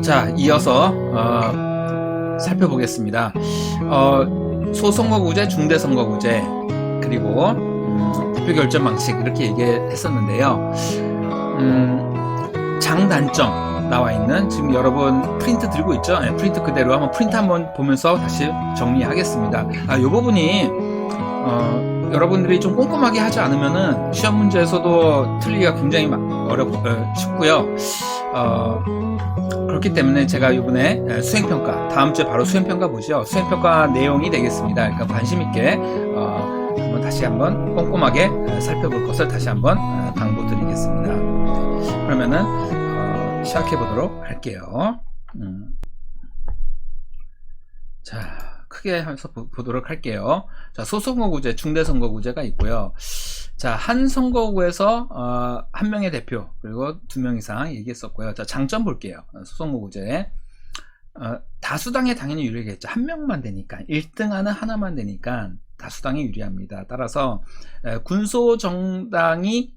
자, 이어서 살펴보겠습니다. 소선거구제, 중대선거구제, 그리고 투표결정 방식 이렇게 얘기했었는데요. 장단점 나와 있는, 지금 여러분 프린트 들고 있죠? 네, 프린트 그대로 한번 프린트 한번 보면서 다시 정리하겠습니다. 이 부분이 여러분들이 좀 꼼꼼하게 하지 않으면은 시험 문제에서도 틀리기가 굉장히 쉽고요. 그렇기 때문에 제가 이번에 수행평가, 다음 주에 바로 수행평가 보죠. 수행평가 내용이 되겠습니다. 그러니까 관심있게 한번 다시 한번 꼼꼼하게 살펴볼 것을 다시 한번 당부드리겠습니다. 그러면은 시작해 보도록 할게요. 자, 크게 해서 보도록 할게요. 자, 소선거구제, 중대선거구제가 있고요. 자, 한 선거구에서 한 명의 대표, 그리고 2명 이상 얘기했었고요. 자, 장점 볼게요. 소선거구제. 다수당에 당연히 유리하겠죠. 한 명만 되니까, 1등하는 하나만 되니까 다수당이 유리합니다. 따라서 군소정당이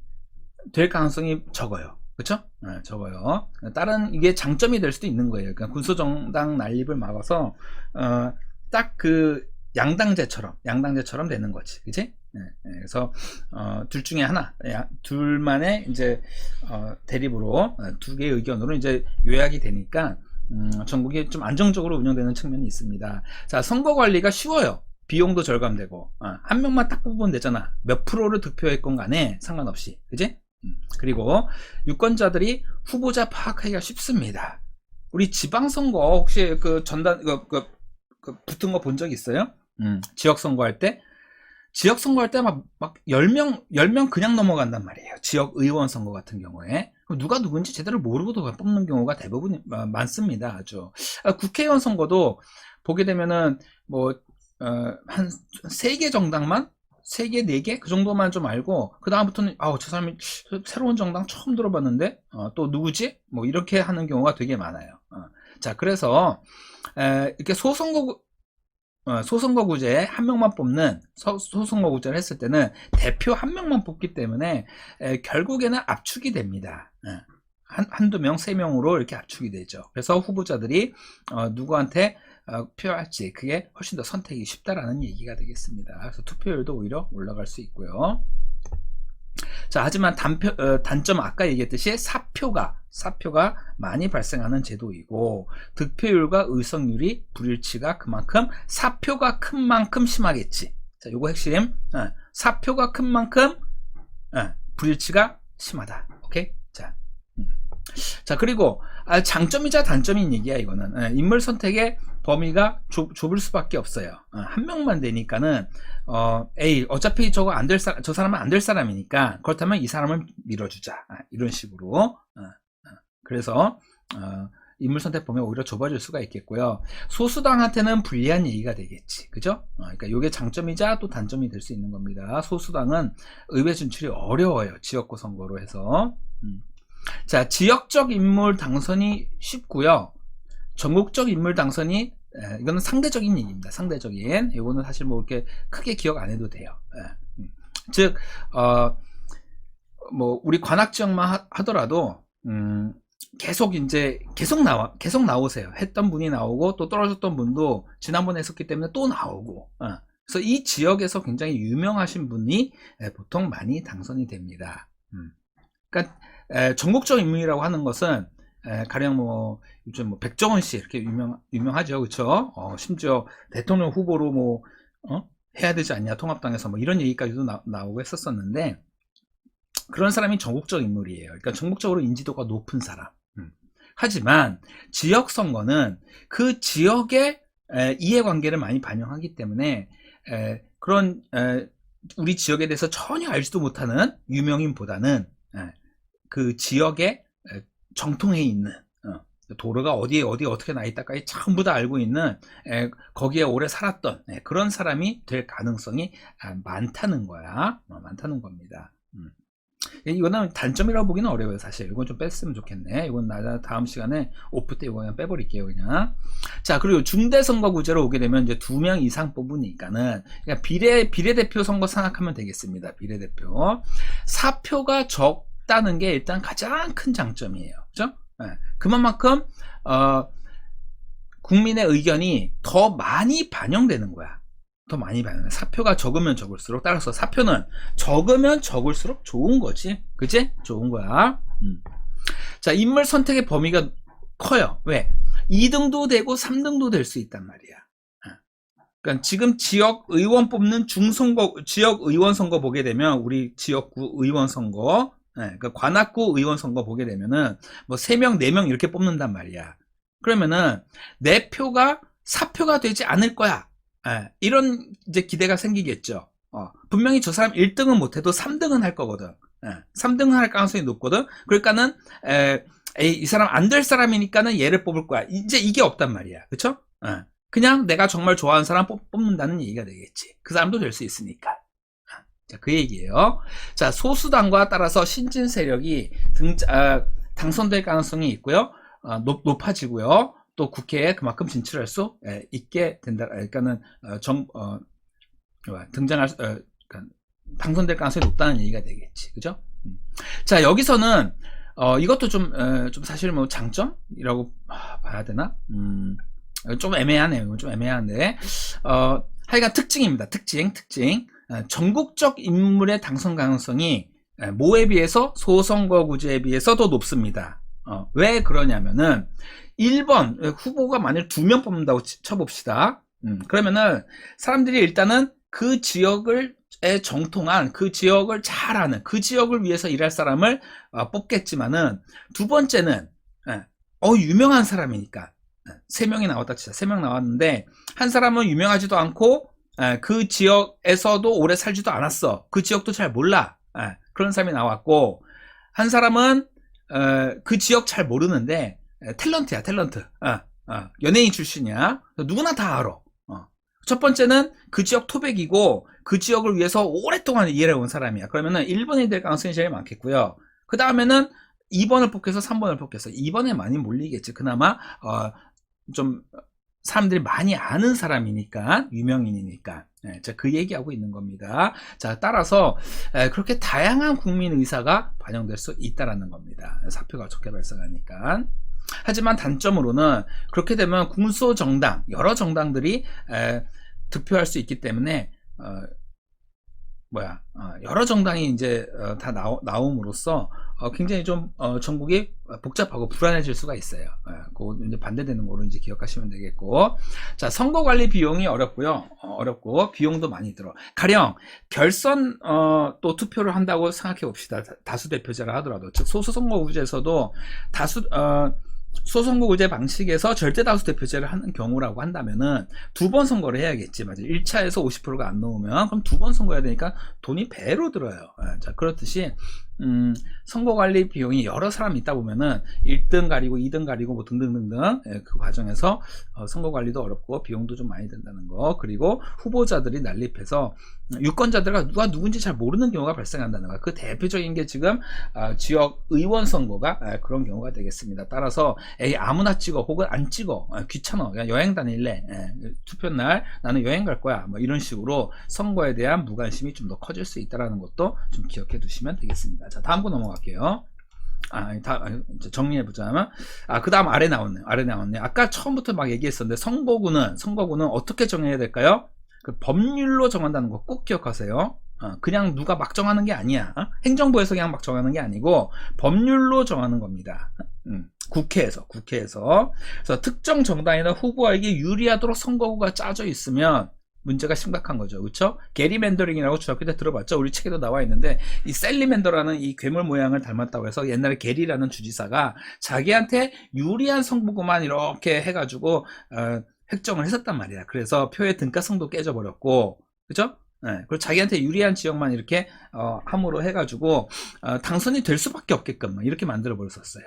될 가능성이 적어요. 그쵸? 적어요. 다른, 이게 장점이 될 수도 있는 거예요. 그러니까 군소정당 난립을 막아서 딱 그 양당제처럼 되는 거지, 그치? 그래서 둘 중에 하나, 둘만의 이제 대립으로 두 개의 의견으로 이제 요약이 되니까 전국이 좀 안정적으로 운영되는 측면이 있습니다. 자, 선거 관리가 쉬워요. 비용도 절감되고, 한 명만 딱 뽑으면 되잖아. 몇 프로를 득표했건 간에 상관없이, 그치? 그리고 유권자들이 후보자 파악하기가 쉽습니다. 우리 지방선거 혹시 그 전단 붙은 거 본 적 있어요? 지역선거 할 때 막 10명 그냥 넘어간단 말이에요. 지역의원 선거 같은 경우에. 누가 누군지 제대로 모르고도 뽑는 경우가 대부분 많습니다. 아주. 국회의원 선거도 보게 되면은 한 3개 정당만, 3개, 4개? 그 정도만 좀 알고, 그 다음부터는, 저 사람이 새로운 정당 처음 들어봤는데, 또 누구지? 이렇게 하는 경우가 되게 많아요. 자, 그래서, 이렇게 소선거구제 한 명만 뽑는 소선거구제를 했을 때는 대표 한 명만 뽑기 때문에, 결국에는 압축이 됩니다. 한두 명, 3명으로 이렇게 압축이 되죠. 그래서 후보자들이, 누구한테 투표할지 그게 훨씬 더 선택이 쉽다라는 얘기가 되겠습니다. 그래서 투표율도 오히려 올라갈 수 있고요. 자, 하지만 단점, 아까 얘기했듯이 사표가 많이 발생하는 제도이고, 득표율과 의석률이 불일치가 그만큼 사표가 큰 만큼 심하겠지. 자, 요거 핵심. 사표가 큰 만큼 불일치가 심하다. 오케이? 자, 그리고 장점이자 단점인 얘기야, 이거는. 인물 선택의 범위가 좁을 수밖에 없어요. 한 명만 되니까는 어차피 저 사람은 안 될 사람이니까, 그렇다면 이 사람을 밀어주자, 이런 식으로. 그래서 인물 선택 범위가 오히려 좁아질 수가 있겠고요. 소수당한테는 불리한 얘기가 되겠지, 그죠? 그러니까 이게 장점이자 또 단점이 될 수 있는 겁니다. 소수당은 의회 진출이 어려워요, 지역구 선거로 해서. 자, 지역적 인물 당선이 쉽고요. 전국적 인물 당선이, 이거는 상대적인 얘기입니다. 상대적인. 이거는 사실 이렇게 크게 기억 안 해도 돼요. 즉, 우리 관악 지역만 하더라도, 계속 나오세요. 했던 분이 나오고, 또 떨어졌던 분도 지난번에 했었기 때문에 또 나오고, 그래서 이 지역에서 굉장히 유명하신 분이 보통 많이 당선이 됩니다. 그러니까, 전국적 인물이라고 하는 것은, 가령 요즘 백종원 씨 이렇게 유명하죠, 그렇죠? 심지어 대통령 후보로 해야 되지 않냐, 통합당에서 이런 얘기까지도 나오고 했었었는데, 그런 사람이 전국적 인물이에요. 그러니까 전국적으로 인지도가 높은 사람. 하지만 지역 선거는 그 지역의 이해관계를 많이 반영하기 때문에, 그런 우리 지역에 대해서 전혀 알지도 못하는 유명인보다는 그 지역에 정통해 있는, 도로가 어디에 어떻게 나 있다까지 전부 다 알고 있는, 거기에 오래 살았던 그런 사람이 될 가능성이 많다는 거야. 많다는 겁니다. 이거는 단점이라고 보기는 어려워요, 사실. 이건 좀 뺐으면 좋겠네. 이건 다음 시간에 오프 때 이거 그냥 빼버릴게요, 그냥. 자, 그리고 중대선거구제로 오게 되면 이제 2명 이상 뽑으니까는, 그냥 비례대표 선거 생각하면 되겠습니다. 비례대표. 사표가 적다는 게 일단 가장 큰 장점이에요. 그죠? 그만큼 국민의 의견이 더 많이 반영되는 거야. 더 많이 반영돼. 사표가 적으면 적을수록, 따라서 사표는 적으면 적을수록 좋은 거지. 그치? 좋은 거야. 자, 인물 선택의 범위가 커요. 왜? 2등도 되고 3등도 될 수 있단 말이야. 그러니까 지금 지역 의원 뽑는 중선거, 지역 의원 선거 보게 되면, 우리 지역구 의원 선거, 그러니까 관악구 의원 선거 보게 되면은 뭐 3명, 4명 이렇게 뽑는단 말이야. 그러면은 내 표가 사표가 되지 않을 거야. 이런 이제 기대가 생기겠죠. 분명히 저 사람 1등은 못해도 3등은 할 거거든. 3등은 할 가능성이 높거든. 그러니까는 이 사람 안 될 사람이니까는 얘를 뽑을 거야. 이제 이게 없단 말이야. 그쵸? 그냥 내가 정말 좋아하는 사람 뽑는다는 얘기가 되겠지. 그 사람도 될 수 있으니까. 자, 그 얘기예요. 자, 소수당과 따라서 신진 세력이 당선될 가능성이 있고요. 높아지고요. 또 국회에 그만큼 진출할 수 있게 된다. 그러니까는 그러니까 당선될 가능성이 높다는 얘기가 되겠지. 그죠? 자, 여기서는 이것도 좀 사실 뭐 장점이라고 봐야 되나? 좀 애매하네요. 좀 애매한데, 하여간 특징입니다. 특징. 전국적 인물의 당선 가능성이 모에 비해서 소선거구제에 비해서 더 높습니다. 왜 그러냐면은 1번 후보가 만약 2명 뽑는다고 쳐봅시다. 그러면은 사람들이 일단은 그 지역을 정통한, 그 지역을 잘 아는, 그 지역을 위해서 일할 사람을 뽑겠지만은, 두 번째는 유명한 사람이니까 3명이 나왔다 치자. 3명 나왔는데 한 사람은 유명하지도 않고 그 지역에서도 오래 살지도 않았어. 그 지역도 잘 몰라. 그런 사람이 나왔고, 한 사람은 그 지역 잘 모르는데 탤런트야. 탤런트. 연예인 출신이야. 누구나 다 알아. 첫 번째는 그 지역 토백이고 그 지역을 위해서 오랫동안 일해온 사람이야. 그러면은 1번이 될 가능성이 제일 많겠고요. 그 다음에는 2번을 뽑겠어, 3번을 뽑겠어. 2번에 많이 몰리겠지. 그나마 좀 사람들이 많이 아는 사람이니까, 유명인이니까. 자, 그 얘기하고 있는 겁니다. 자, 따라서 그렇게 다양한 국민 의사가 반영될 수 있다라는 겁니다. 사표가 적게 발생하니까. 하지만 단점으로는 그렇게 되면 군소정당, 여러 정당들이 득표할 수 있기 때문에 여러 정당이 이제 다 나옴으로써 굉장히 좀 전국이 복잡하고 불안해질 수가 있어요. 그거 이제 반대되는 거로 이제 기억하시면 되겠고, 자, 선거 관리 비용이 어렵고요. 어렵고 비용도 많이 들어. 가령 결선 또 투표를 한다고 생각해 봅시다. 다수 대표제를 하더라도, 즉 소수선거구제에서도 소선거구제 방식에서 절대다수 대표제를 하는 경우라고 한다면은 2번 선거를 해야겠지. 맞아. 1차에서 50%가 안 나오면 그럼 2번 선거해야 되니까 돈이 배로 들어요. 자, 그렇듯이 선거관리 비용이 여러 사람이 있다 보면은 1등 가리고 2등 가리고 뭐 등등등등, 그 과정에서 선거관리도 어렵고 비용도 좀 많이 든다는 거, 그리고 후보자들이 난립해서 유권자들과 누가 누군지 잘 모르는 경우가 발생한다는 거. 그 대표적인 게 지금 지역 의원 선거가 그런 경우가 되겠습니다. 따라서 아무나 찍어 혹은 안 찍어, 귀찮아, 그냥 여행 다닐래, 투표 날 나는 여행 갈 거야, 뭐 이런 식으로 선거에 대한 무관심이 좀 더 커질 수 있다는 것도 좀 기억해 두시면 되겠습니다. 자, 다음 거 넘어갈게요. 정리해보자면, 그 다음 아래 나왔네. 아까 처음부터 막 얘기했었는데, 선거구는 어떻게 정해야 될까요? 그 법률로 정한다는 거 꼭 기억하세요. 그냥 누가 막 정하는 게 아니야. 행정부에서 그냥 막 정하는 게 아니고 법률로 정하는 겁니다. 국회에서. 그래서 특정 정당이나 후보에게 유리하도록 선거구가 짜져 있으면 문제가 심각한 거죠. 그렇죠? 게리맨더링이라고 중학교 때 들어봤죠? 우리 책에도 나와 있는데, 이 셀리맨더라는 이 괴물 모양을 닮았다고 해서 옛날에 게리라는 주지사가 자기한테 유리한 선거구만 이렇게 해가지고 획정을 했었단 말이야. 그래서 표의 등가성도 깨져버렸고, 그죠? 그리고 자기한테 유리한 지역만 이렇게 함으로 해가지고 당선이 될 수밖에 없게끔 이렇게 만들어 버렸었어요.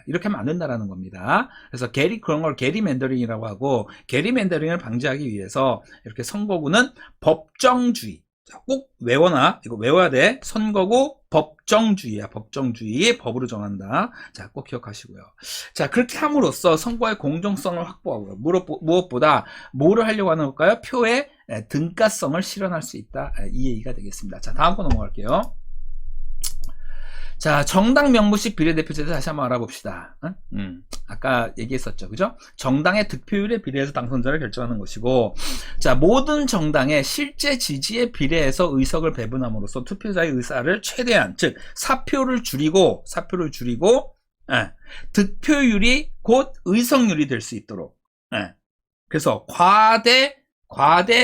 이렇게 하면 안 된다라는 겁니다. 그래서 그런 걸 게리맨더링이라고 하고, 게리맨더링을 방지하기 위해서 이렇게 선거구는 법정주의, 꼭 이거 외워야 돼. 선거구 법정주의야. 법정주의, 법으로 정한다. 자, 꼭 기억하시고요. 자, 그렇게 함으로써 선거의 공정성을 확보하고요. 무엇보다 뭐를 하려고 하는 걸까요? 표의 등가성을 실현할 수 있다. 이 얘기가 되겠습니다. 자, 다음 거 넘어갈게요. 자, 정당 명부식 비례대표제에 다시 한번 알아봅시다. 아까 얘기했었죠. 그죠? 정당의 득표율에 비례해서 당선자를 결정하는 것이고, 자, 모든 정당의 실제 지지에 비례해서 의석을 배분함으로써 투표자의 의사를 최대한, 즉, 사표를 줄이고, 득표율이 곧 의석률이 될 수 있도록, 그래서 과대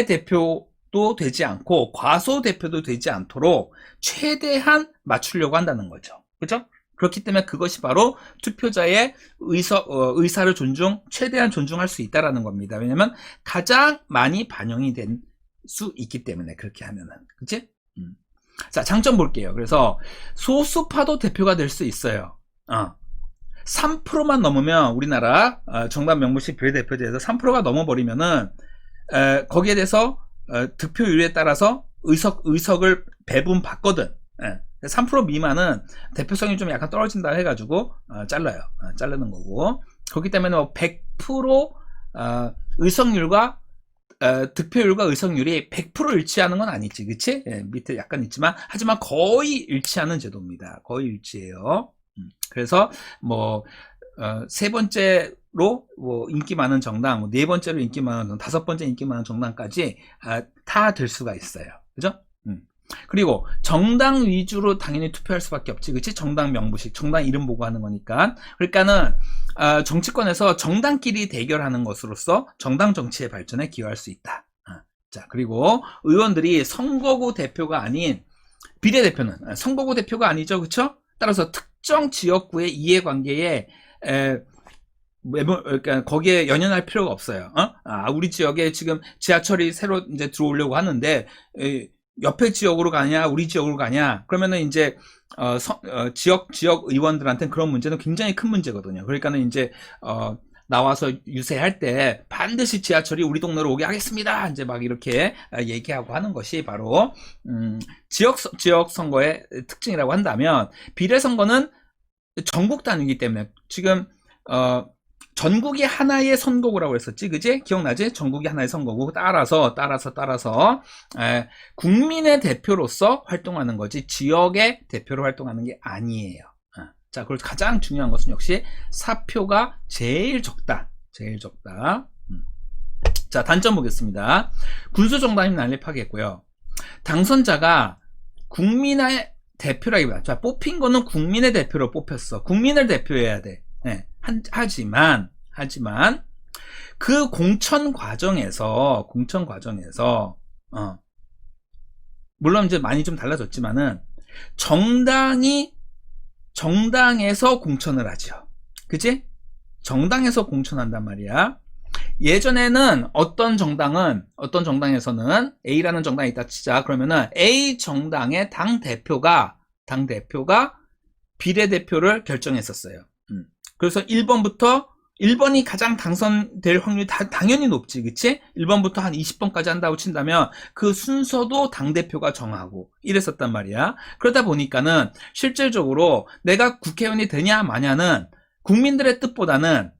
대표도 되지 않고 과소 대표도 되지 않도록 최대한 맞추려고 한다는 거죠. 그죠? 그렇기 때문에 그것이 바로 투표자의 의사를 최대한 존중할 수 있다라는 겁니다. 왜냐면 가장 많이 반영이 된 수 있기 때문에 그렇게 하면은. 그치? 자, 장점 볼게요. 그래서 소수파도 대표가 될 수 있어요. 3%만 넘으면 우리나라 정당 명부식 비례대표제에서 3%가 넘어버리면은 거기에 대해서 득표율에 따라서 의석을 배분 받거든. 3% 미만은 대표성이 좀 약간 떨어진다 해가지고 잘라요. 자르는 거고. 그렇기 때문에 100% 의석률과 득표율과 의석률이 100% 일치하는 건 아니지, 그치? 밑에 약간 있지만 하지만 거의 일치하는 제도입니다. 거의 일치해요. 그래서 세 번째로 인기 많은 정당, 네 번째로 인기 많은 정당, 다섯 번째 인기 많은 정당까지 다 될 수가 있어요. 그죠? 그리고 정당 위주로 당연히 투표할 수밖에 없지, 그치? 정당 명부식, 정당 이름 보고 하는 거니까. 그러니까는 정치권에서 정당끼리 대결하는 것으로서 정당 정치의 발전에 기여할 수 있다. 자, 그리고 의원들이 선거구 대표가 아닌 비례대표는 선거구 대표가 아니죠, 그쵸? 따라서 특정 지역구의 이해관계에 그러니까 거기에 연연할 필요가 없어요. 우리 지역에 지금 지하철이 새로 이제 들어오려고 하는데 옆에 지역으로 가냐, 우리 지역으로 가냐, 그러면은 이제 지역 의원들한테는 그런 문제는 굉장히 큰 문제거든요. 그러니까는 이제 나와서 유세할 때 반드시 지하철이 우리 동네로 오게 하겠습니다. 이제 막 이렇게 얘기하고 하는 것이 바로 지역 선거의 특징이라고 한다면, 비례 선거는 전국 단위이기 때문에 지금 전국이 하나의 선거구라고 했었지, 그지? 기억나지? 전국이 하나의 선거구. 따라서 국민의 대표로서 활동하는 거지 지역의 대표로 활동하는 게 아니에요. 자, 그리고 가장 중요한 것은 역시 사표가 제일 적다. 자, 단점 보겠습니다. 군수정당이 난립하겠고요. 당선자가 국민의 대표라기보다, 자, 뽑힌 거는 국민의 대표로 뽑혔어. 국민을 대표해야 돼. 하지만 그 공천 과정에서 물론 이제 많이 좀 달라졌지만은 정당에서 공천을 하죠. 그치? 정당에서 공천한단 말이야. 예전에는 어떤 정당에서는 A라는 정당이 있다 치자. 그러면은 A 정당의 당대표가 비례대표를 결정했었어요. 그래서 1번이 가장 당선될 확률이 당연히 높지, 그치? 1번부터 한 20번까지 한다고 친다면 그 순서도 당대표가 정하고 이랬었단 말이야. 그러다 보니까는 실질적으로 내가 국회의원이 되냐 마냐는 국민들의 뜻보다는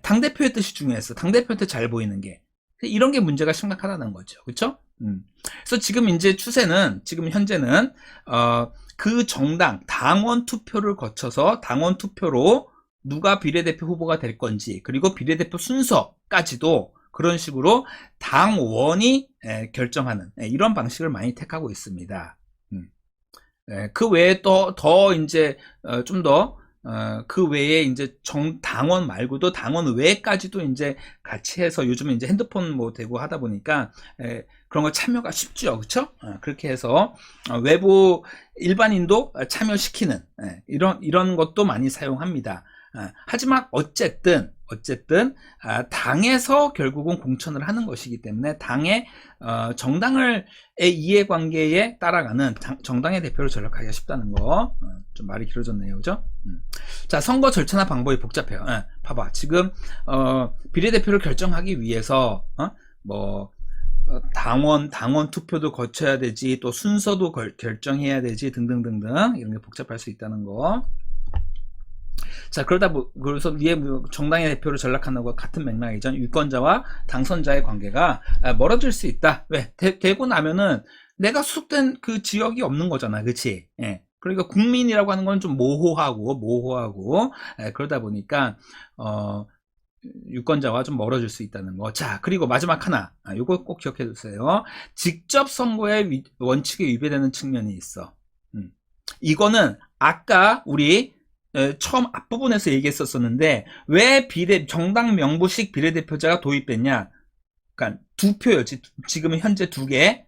당대표의 뜻이 중요했어. 당대표한테 잘 보이는 게. 이런 게 문제가 심각하다는 거죠. 그쵸? 그래서 지금 현재는 그 정당, 당원 투표를 거쳐서 당원 투표로 누가 비례대표 후보가 될 건지, 그리고 비례대표 순서까지도 그런 식으로 당원이 결정하는 이런 방식을 많이 택하고 있습니다. 그 외에 더 이제 좀 더 그 외에 이제 당원 말고도 당원 외까지도 이제 같이 해서 요즘은 이제 핸드폰 되고 하다 보니까 그런 거 참여가 쉽죠, 그렇죠? 그렇게 해서 외부 일반인도 참여시키는 이런 것도 많이 사용합니다. 하지만 어쨌든 당에서 결국은 공천을 하는 것이기 때문에 당의 정당의 이해관계에 따라가는 정당의 대표를 전락하기가 쉽다는 거. 좀 말이 길어졌네요, 그죠? 자, 선거 절차나 방법이 복잡해요. 봐봐, 지금 비례대표를 결정하기 위해서 당원 투표도 거쳐야 되지, 또 순서도 결정해야 되지, 등등등등 이런 게 복잡할 수 있다는 거. 자, 그래서 위에 정당의 대표를 전락하는 것과 같은 맥락이죠. 유권자와 당선자의 관계가 멀어질 수 있다. 왜? 되고 나면은 내가 소속된 그 지역이 없는 거잖아, 그치? 그러니까 국민이라고 하는 건 좀 모호하고 그러다 보니까 유권자와 좀 멀어질 수 있다는 거. 자, 그리고 마지막 하나. 요거 꼭 기억해 주세요. 직접 선거의 원칙에 위배되는 측면이 있어. 이거는 아까 우리 처음 앞부분에서 얘기했었는데 왜 정당 명부식 비례대표제가 도입됐냐? 그러니까 두 표였지. 지금은 현재 두 개.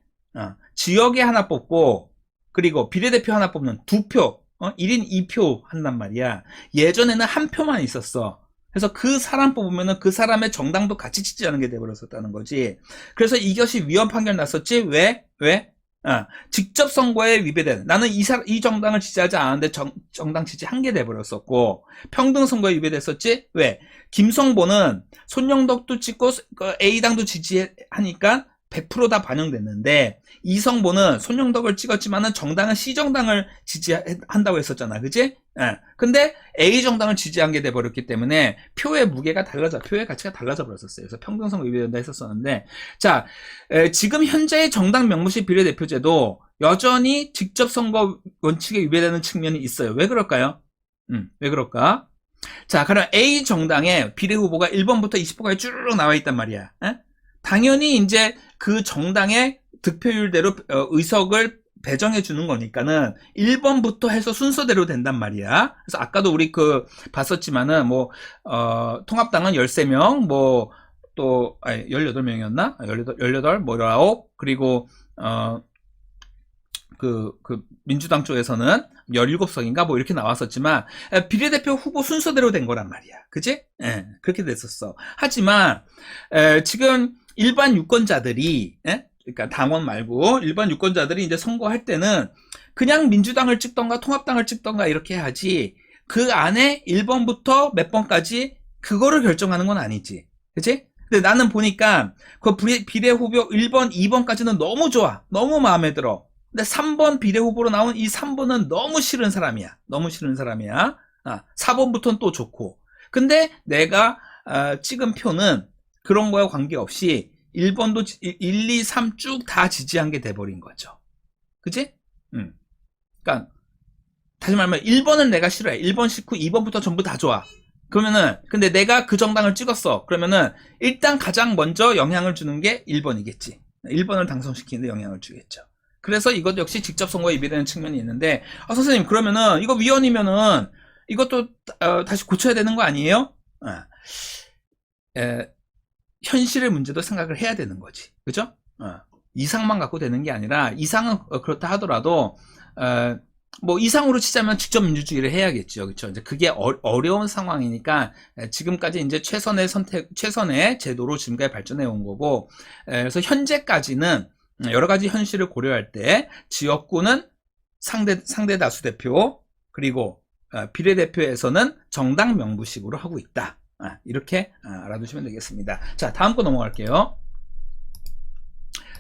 지역에 하나 뽑고 그리고 비례대표 하나 뽑는 두 표. 1인 2표 한단 말이야. 예전에는 한 표만 있었어. 그래서 그 사람 뽑으면은 그 사람의 정당도 같이 지지하는 게 돼버렸었다는 거지. 그래서 이것이 위헌 판결 났었지. 왜? 직접 선거에 위배된, 나는 이 정당을 지지하지 않았는데 정당 지지한 게 돼버렸었고, 평등 선거에 위배됐었지. 왜? 김성보는 손영덕도 찍고 A당도 지지하니까 100% 다 반영됐는데, 이성보는 손영덕을 찍었지만은 정당은 C정당을 지지한다고 했었잖아. 그치? 근데 A정당을 지지한 게 돼버렸기 때문에 표의 무게가 표의 가치가 달라져 버렸었어요. 그래서 평등선거 위배된다 했었었는데, 자, 지금 현재의 정당 명부식 비례대표제도 여전히 직접 선거 원칙에 위배되는 측면이 있어요. 왜 그럴까요? 왜 그럴까? 자, 그럼 A정당에 비례후보가 1번부터 20번까지 쭉 나와 있단 말이야. 당연히 이제 그 정당의 득표율대로 의석을 배정해 주는 거니까는 1번부터 해서 순서대로 된단 말이야. 그래서 아까도 우리 봤었지만은 통합당은 13명, 또 18명이었나? 18, 19, 그리고 민주당 쪽에서는 17석인가 이렇게 나왔었지만 비례대표 후보 순서대로 된 거란 말이야. 그치? 그렇게 됐었어. 하지만 지금 일반 유권자들이 그러니까 당원 말고 일반 유권자들이 이제 선거할 때는 그냥 민주당을 찍던가 통합당을 찍던가 이렇게 하지, 그 안에 1번부터 몇 번까지 그거를 결정하는 건 아니지. 그치? 근데 나는 보니까 그 비례 후보 1번, 2번까지는 너무 좋아. 너무 마음에 들어. 근데 3번 비례 후보로 나온 이 3번은 너무 싫은 사람이야. 4번부터는 또 좋고. 근데 내가 찍은 표는 그런 거와 관계없이 1번도 1, 2, 3 쭉 다 지지한 게 돼버린 거죠. 그치? 그러니까 다시 말하면 1번은 내가 싫어해. 1번 싫고 2번부터 전부 다 좋아. 그러면은 근데 내가 그 정당을 찍었어. 그러면은 일단 가장 먼저 영향을 주는 게 1번이겠지. 1번을 당선시키는데 영향을 주겠죠. 그래서 이것 역시 직접 선거에 위배되는 측면이 있는데, 선생님 그러면은 이거 위헌이면은 이것도 다시 고쳐야 되는 거 아니에요? 현실의 문제도 생각을 해야 되는 거지. 그죠? 이상만 갖고 되는 게 아니라, 이상은 그렇다 하더라도 이상으로 치자면 직접 민주주의를 해야겠죠. 그렇죠? 이제 그게 어려운 상황이니까 지금까지 이제 최선의 제도로 지금까지 발전해 온 거고, 그래서 현재까지는 여러 가지 현실을 고려할 때 지역구는 상대 다수 대표, 그리고 비례대표에서는 정당 명부식으로 하고 있다. 이렇게 알아두시면 되겠습니다. 자, 다음 거 넘어갈게요.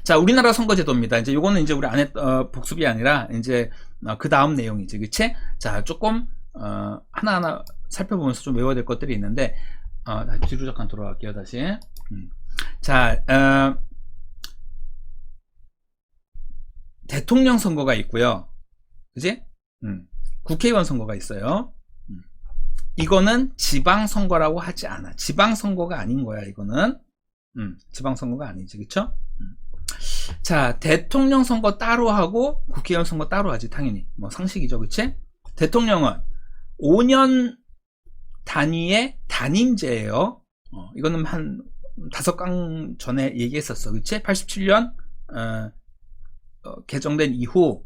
자, 우리나라 선거제도입니다. 이제 요거는 이제 우리 안에 복습이 아니라 이제 그 다음 내용이지, 그치? 자, 조금 하나하나 살펴보면서 좀 외워야 될 것들이 있는데, 뒤로 잠깐 돌아갈게요. 다시. 자, 대통령 선거가 있고요. 그치? 국회의원 선거가 있어요. 이거는 지방선거라고 하지 않아. 지방선거가 아닌 거야, 이거는. 지방선거가 아니지, 그쵸? 자, 대통령 선거 따로 하고 국회의원 선거 따로 하지, 당연히. 상식이죠, 그치? 대통령은 5년 단위의 단임제예요. 이거는 한 5강 전에 얘기했었어, 그치? 87년 개정된 이후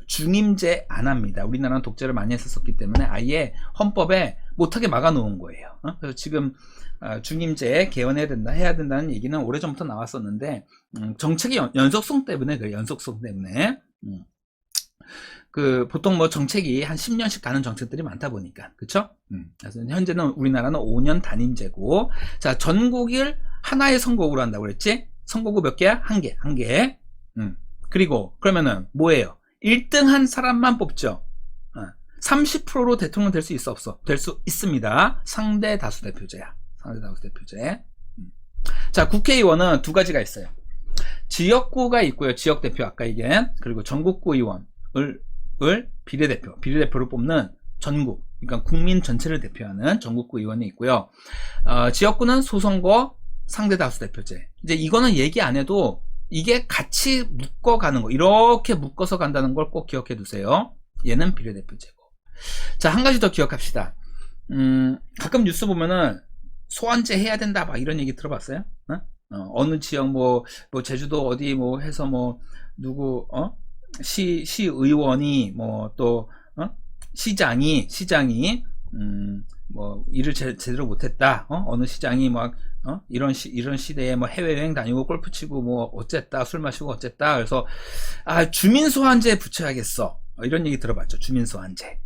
중임제 안 합니다. 우리나라는 독재를 많이 했었기 때문에 아예 헌법에 못하게 막아놓은 거예요. 그래서 지금 중임제 개헌해야 된다, 해야 된다는 얘기는 오래전부터 나왔었는데, 정책의 연속성 때문에 그래요. 연속성 때문에. 보통 정책이 한 10년씩 가는 정책들이 많다 보니까, 그쵸? 그래서 현재는 우리나라는 5년 단임제고, 자, 전국을 하나의 선거구로 한다고 그랬지? 선거구 몇 개야? 한 개. 그리고 그러면은 뭐예요? 1등 한 사람만 뽑죠. 30%로 대통령 될 수 있어, 없어? 될 수 있습니다. 상대 다수 대표제야. 상대 다수 대표제. 자, 국회의원은 두 가지가 있어요. 지역구가 있고요. 지역대표 아까 얘기한. 그리고 전국구 의원을 비례대표를 뽑는 전국, 그러니까 국민 전체를 대표하는 전국구 의원이 있고요. 지역구는 소선거 상대다수 대표제. 이제 이거는 얘기 안 해도 이게 같이 묶어가는 거, 이렇게 묶어서 간다는 걸 꼭 기억해 두세요. 얘는 비례대표제고. 자, 한 가지 더 기억합시다. 가끔 뉴스 보면은 소환제 해야 된다 막 이런 얘기 들어봤어요? 어느 지역 뭐 제주도 어디 뭐 해서 뭐 누구 시의원이 뭐 또 시장이 뭐 일을 제대로 못했다. 어느 시장이 막 이런 시대에 뭐 해외여행 다니고 골프 치고 뭐 어쨌다, 술 마시고 어쨌다. 그래서 주민 소환제 붙여야겠어. 이런 얘기 들어봤죠. 주민 소환제.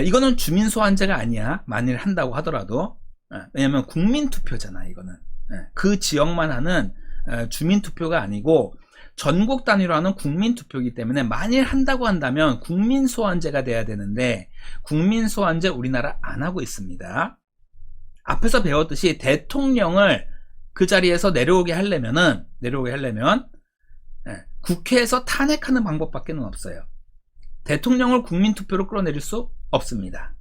이거는 주민 소환제가 아니야. 만일 한다고 하더라도. 왜냐면 국민 투표잖아. 이거는 그 지역만 하는 주민 투표가 아니고 전국 단위로 하는 국민 투표이기 때문에 만일 한다고 한다면 국민 소환제가 돼야 되는데 국민 소환제 우리나라 안 하고 있습니다. 앞에서 배웠듯이 대통령을 그 자리에서 내려오게 하려면 국회에서 탄핵하는 방법밖에 없어요. 대통령을 국민 투표로 끌어내릴 수 없습니다.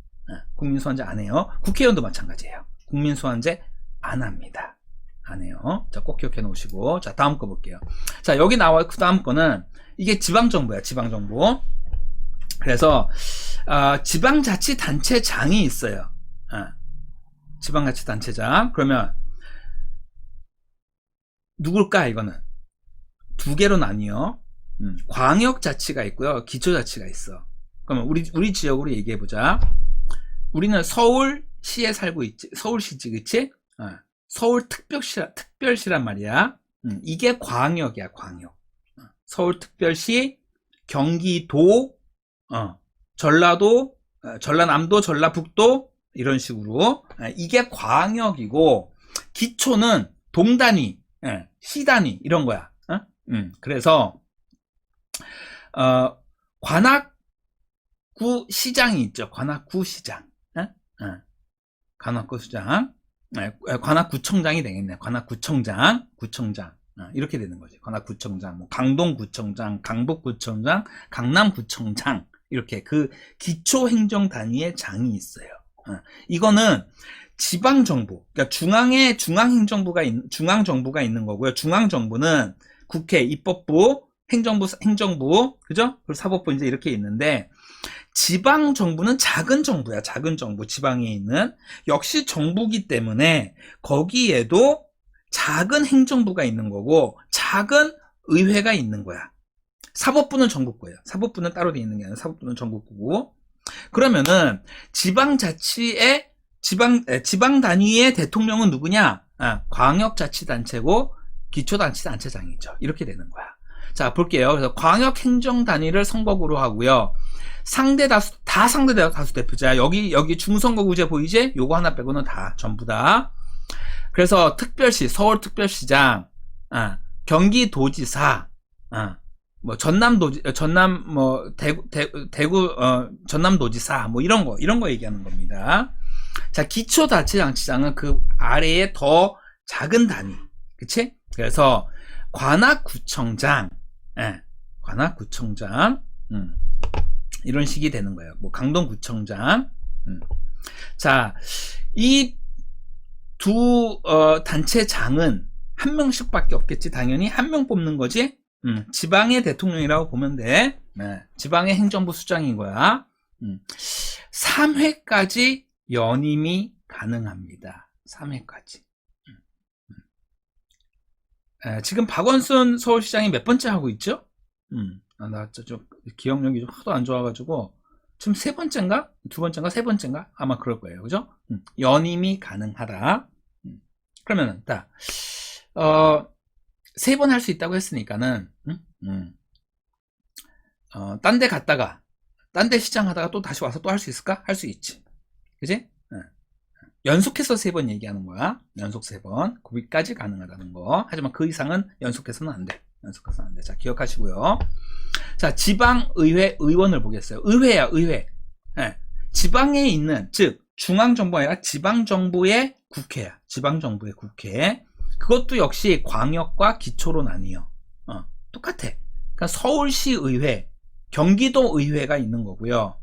국민 소환제 안 해요. 국회의원도 마찬가지예요. 국민 소환제 안 합니다. 안 해요. 자, 꼭 기억해 놓으시고. 자, 다음 거 볼게요. 자, 여기 나와, 그 다음 거는, 이게 지방정부야, 지방정부. 그래서, 지방자치단체장이 있어요. 지방자치단체장. 그러면, 누굴까, 이거는? 두 개로 나뉘어. 광역자치가 있고요. 기초자치가 있어. 그러면, 우리 지역으로 얘기해보자. 우리는 서울시에 살고 있지. 서울시지, 그치? 서울특별시란 말이야. 이게 광역이야, 광역. 서울특별시, 경기도, 전라도, 전라남도, 전라북도, 이런 식으로. 이게 광역이고, 기초는 동단위, 시단위, 이런 거야. 그래서, 관악구 시장이 있죠. 관악구 시장. 관악구 시장. 관악구청장이 되겠네. 관악구청장, 구청장. 이렇게 되는 거지. 관악구청장, 뭐 강동구청장, 강북구청장, 강남구청장. 이렇게 그 기초행정 단위의 장이 있어요. 이거는 지방정부, 그러니까 중앙정부가 있는 거고요. 중앙정부는 국회, 입법부, 행정부, 그죠? 그리고 사법부 이제 이렇게 있는데, 지방 정부는 작은 정부야. 작은 정부, 지방에 있는. 역시 정부기 때문에 거기에도 작은 행정부가 있는 거고 작은 의회가 있는 거야. 사법부는 전국 거예요. 사법부는 따로 돼 있는 게 아니라 사법부는 전국구고. 그러면은 지방자치의 지방 단위의 대통령은 누구냐? 광역자치단체고 기초자치단체장이죠. 이렇게 되는 거야. 자, 볼게요. 그래서 광역행정 단위를 선거구로 하고요. 상대다수 대표자. 여기 중선거구제 보이지? 요거 하나 빼고는 다, 전부 다. 그래서 특별시, 서울특별시장, 경기도지사, 뭐 대구, 전남도지사, 뭐 이런 거 얘기하는 겁니다. 자, 기초자치단체장은 그 아래에 더 작은 단위. 그치? 그래서 관악구청장, 관악구청장, 이런 식이 되는 거예요. 뭐 강동구청장. 자, 이 두 단체장은 한 명씩밖에 없겠지. 당연히 한 명 뽑는 거지. 지방의 대통령이라고 보면 돼. 지방의 행정부 수장인 거야. 3회까지 연임이 가능합니다. 3회까지. 지금 박원순 서울시장이 몇 번째 하고 있죠? 나 좀 기억력이 좀 하도 안 좋아가지고 지금 세 번째인가? 두 번째인가? 세 번째인가? 아마 그럴 거예요. 그죠? 연임이 가능하다. 그러면은 딱 세 번 할 수 있다고 했으니까는 딴 데 갔다가 딴 데 시장 하다가 또 다시 와서 또 할 수 있을까? 할 수 있지. 그지? 연속해서 3번 얘기하는 거야. 연속 3번. 거기까지 가능하다는 거. 하지만 그 이상은 연속해서는 안 돼. 연속해서는 안 돼. 자, 기억하시고요. 자, 지방의회 의원을 보겠어요. 의회야, 의회. 지방에 있는, 즉, 중앙정부가 아니라 지방정부의 국회야. 지방정부의 국회. 그것도 역시 광역과 기초로 나뉘어. 똑같아. 그러니까 서울시의회, 경기도 의회가 있는 거고요.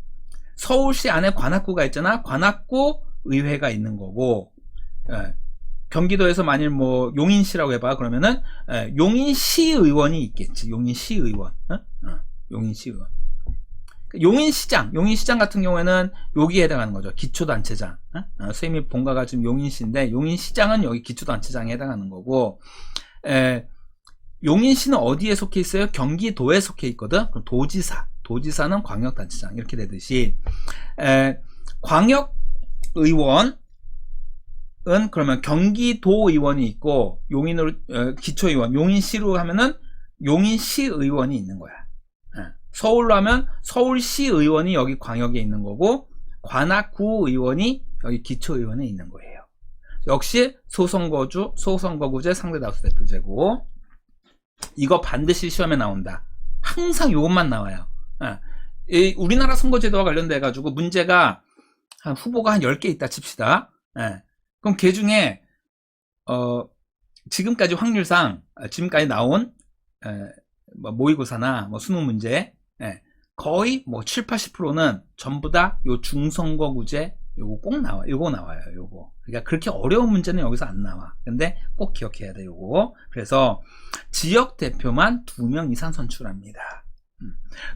서울시 안에 관악구가 있잖아. 관악구 의회가 있는 거고, 경기도에서 만일 뭐 용인시라고 해봐. 그러면은 용인시의원이 있겠지. 용인시의원. 용인시의원. 용인시장 같은 경우에는 여기에 해당하는 거죠. 기초단체장. 선생님이 본가가 지금 용인시인데, 용인시장은 여기 기초단체장에 해당하는 거고, 용인시는 어디에 속해 있어요? 경기도에 속해 있거든. 그럼 도지사는 광역단체장 이렇게 되듯이, 광역의원은 그러면 경기도의원이 있고, 기초의원, 용인시로 하면은 용인시의원이 있는 거야. 서울로 하면 서울시의원이 여기 광역에 있는 거고, 관악구의원이 여기 기초의원에 있는 거예요. 역시 소선거구제 상대다수 대표제고, 이거 반드시 시험에 나온다. 항상 이것만 나와요. 우리나라 선거제도와 관련돼 가지고 문제가 후보가 한 10개 있다 칩시다. 그럼 그 중에 지금까지 확률상 지금까지 나온 뭐 모의고사나 뭐 수능 문제 거의 뭐 7, 80%는 전부 다 요 중선거구제 요거 꼭 나와. 요거 나와요. 요거. 그러니까 그렇게 어려운 문제는 여기서 안 나와. 근데 꼭 기억해야 돼. 요거. 그래서 지역 대표만 2명 이상 선출합니다.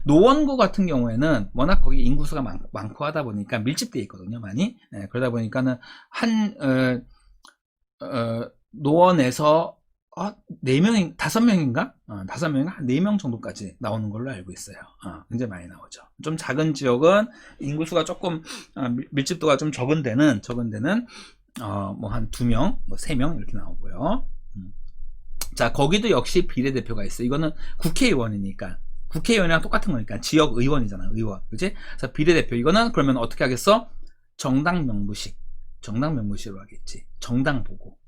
노원구 같은 경우에는 워낙 거기 인구수가 많고 하다 보니까 밀집되어 있거든요. 많이. 그러다 보니까는 노원에서 4명, 5명인가? 5명인가? 한 4명 정도까지 나오는 걸로 알고 있어요. 굉장히 많이 나오죠. 좀 작은 지역은 인구수가 조금, 밀집도가 좀 적은 데는, 뭐 한 2명, 뭐 3명 이렇게 나오고요. 자, 거기도 역시 비례대표가 있어요. 이거는 국회의원이니까. 국회의원이랑 똑같은 거니까. 지역의원이잖아, 의원. 그치? 그래서 비례대표. 이거는 그러면 어떻게 하겠어? 정당 명부시로 하겠지. 정당 보고.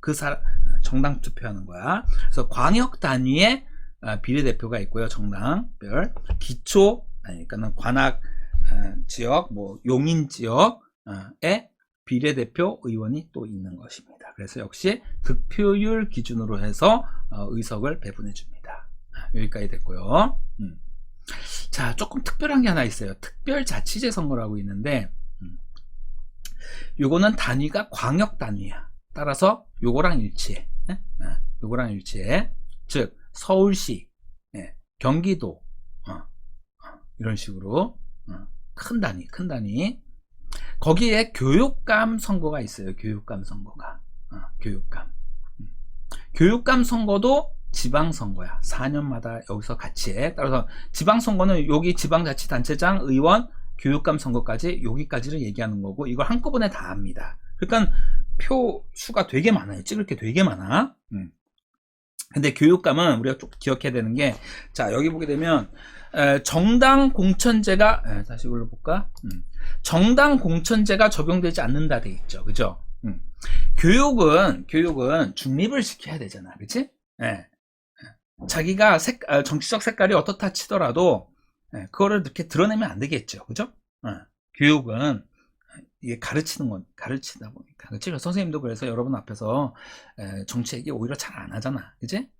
정당 투표하는 거야. 그래서 광역 단위의 비례대표가 있고요. 정당별. 그러니까는 관악 지역, 뭐 용인 지역에 비례대표 의원이 또 있는 것입니다. 그래서 역시 득표율 기준으로 해서 의석을 배분해 줍니다. 여기까지 됐고요. 자, 조금 특별한 게 하나 있어요. 특별자치제 선거라고 있는데, 요거는 단위가 광역 단위야. 따라서 요거랑 일치해. 요거랑 일치해. 즉 서울시, 경기도, 이런 식으로 큰 단위. 거기에 교육감 선거가 있어요. 교육감 선거가. 교육감 선거도 지방선거야. 4년마다 여기서 같이 해. 따라서 지방선거는 여기 지방자치단체장, 의원, 교육감 선거까지 여기까지를 얘기하는 거고, 이걸 한꺼번에 다 합니다. 그러니까 표 수가 되게 많아요. 찍을 게 되게 많아. 근데 교육감은 우리가 좀 기억해야 되는 게, 자, 여기 보게 되면 정당 공천제가, 다시 이걸로 볼까? 정당 공천제가 적용되지 않는다 돼 있죠. 그죠? 교육은 중립을 시켜야 되잖아. 그치? 자기가 정치적 색깔이 어떻다 치더라도 그거를 이렇게 드러내면 안 되겠죠. 그죠? 교육은 이게 가르치다 보니까. 그치? 선생님도 그래서 여러분 앞에서 정치 얘기 오히려 잘 안 하잖아. 그치?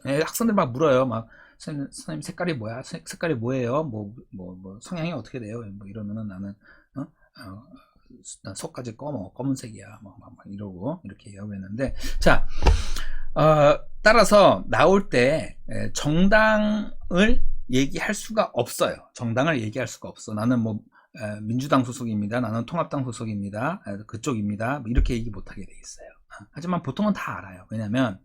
학생들 막 물어요. 막, 선생님 색깔이 뭐야? 색깔이 뭐예요? 뭐 성향이 어떻게 돼요? 뭐 이러면은 나는, 난 속까지 검은색이야. 막 이러고, 이렇게 얘기하고 있는데. 자, 따라서 나올 때 정당을 얘기할 수가 없어요. 정당을 얘기할 수가 없어. 나는 뭐 민주당 소속입니다. 나는 통합당 소속입니다. 그쪽입니다. 이렇게 얘기 못하게 돼 있어요. 하지만 보통은 다 알아요. 왜냐면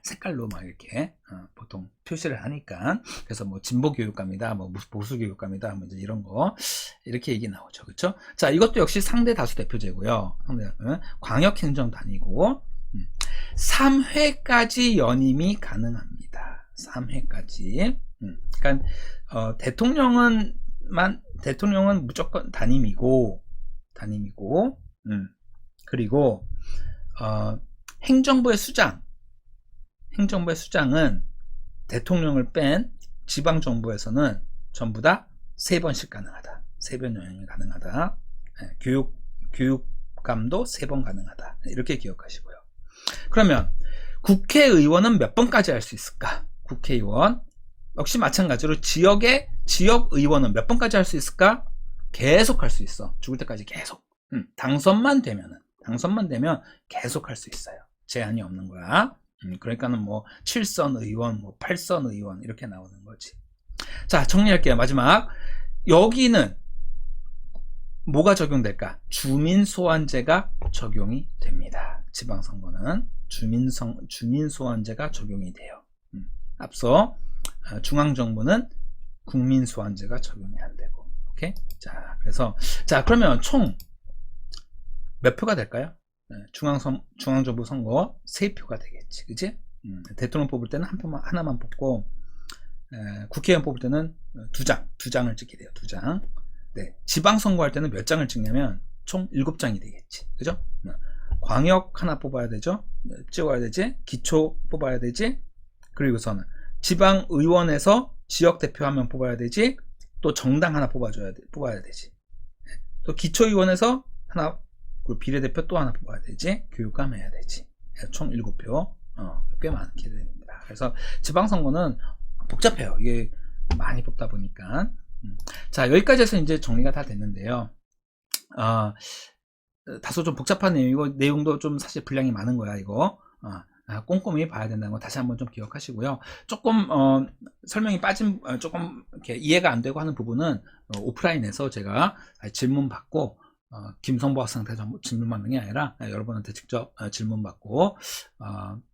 색깔로 막 이렇게 보통 표시를 하니까. 그래서 뭐 진보 교육감이다, 뭐 보수 교육감이다, 뭐 이제 이런 거 이렇게 얘기 나오죠. 그렇죠? 자, 이것도 역시 상대 다수 대표제고요. 광역 행정 단위고 3회까지 연임이 가능합니다. 3회까지. 그러니까 대통령은 무조건 단임이고 그리고 행정부의 수장은 대통령을 뺀 지방정부에서는 전부 다 3번씩 가능하다. 3번 연임이 가능하다. 교육감도 3번 가능하다. 이렇게 기억하시고요. 그러면 국회의원은 몇 번까지 할 수 있을까? 국회의원 역시 마찬가지로 지역 의원은 몇 번까지 할 수 있을까? 계속 할 수 있어. 죽을 때까지 계속. 당선만 되면 계속 할 수 있어요. 제한이 없는 거야. 그러니까는 뭐 7선 의원, 뭐 8선 의원 이렇게 나오는 거지. 자, 정리할게요. 마지막. 여기는 뭐가 적용될까? 주민소환제가 적용이 됩니다. 지방선거는 주민소환제가 적용이 돼요. 앞서 중앙정부는 국민소환제가 적용이 안 되고. 오케이? 자, 그래서 그러면 총 몇 표가 될까요? 중앙정부 선거 3표가 되겠지. 그치? 대통령 뽑을 때는 하나만 뽑고, 국회의원 뽑을 때는 두 장을 찍게 돼요. 2장. 네. 지방선거 할 때는 몇 장을 찍냐면, 총 7장이 되겠지. 그죠? 광역 하나 뽑아야 되죠? 찍어야 되지? 기초 뽑아야 되지? 그리고서는 지방의원에서 지역대표 한 명 뽑아야 되지? 또 정당 하나 뽑아야 되지. 또 기초의원에서 하나, 그리고 비례대표 또 하나 뽑아야 되지. 교육감 해야 되지. 총 7표. 꽤 많게 됩니다. 그래서 지방선거는 복잡해요. 이게 많이 뽑다 보니까. 자, 여기까지 해서 이제 정리가 다 됐는데요. 다소 좀 복잡한 내용이고, 내용도 좀 사실 분량이 많은 거야, 이거. 꼼꼼히 봐야 된다는 거 다시 한번 좀 기억하시고요. 조금 설명이 빠진, 조금 이렇게 이해가 안 되고 하는 부분은 오프라인에서 제가 질문 받고, 김성보 학생한테 질문 받는 게 아니라 여러분한테 직접 질문 받고,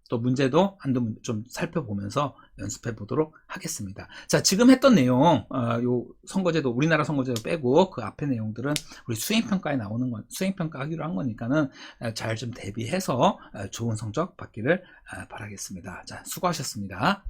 또 문제도 한두 좀 살펴보면서 연습해 보도록 하겠습니다. 자, 지금 했던 내용, 요 선거제도, 우리나라 선거제도 빼고 그 앞에 내용들은 우리 수행평가에 나오는 건, 수행평가 하기로 한 거니까는 잘 좀 대비해서 좋은 성적 받기를 바라겠습니다. 자, 수고하셨습니다.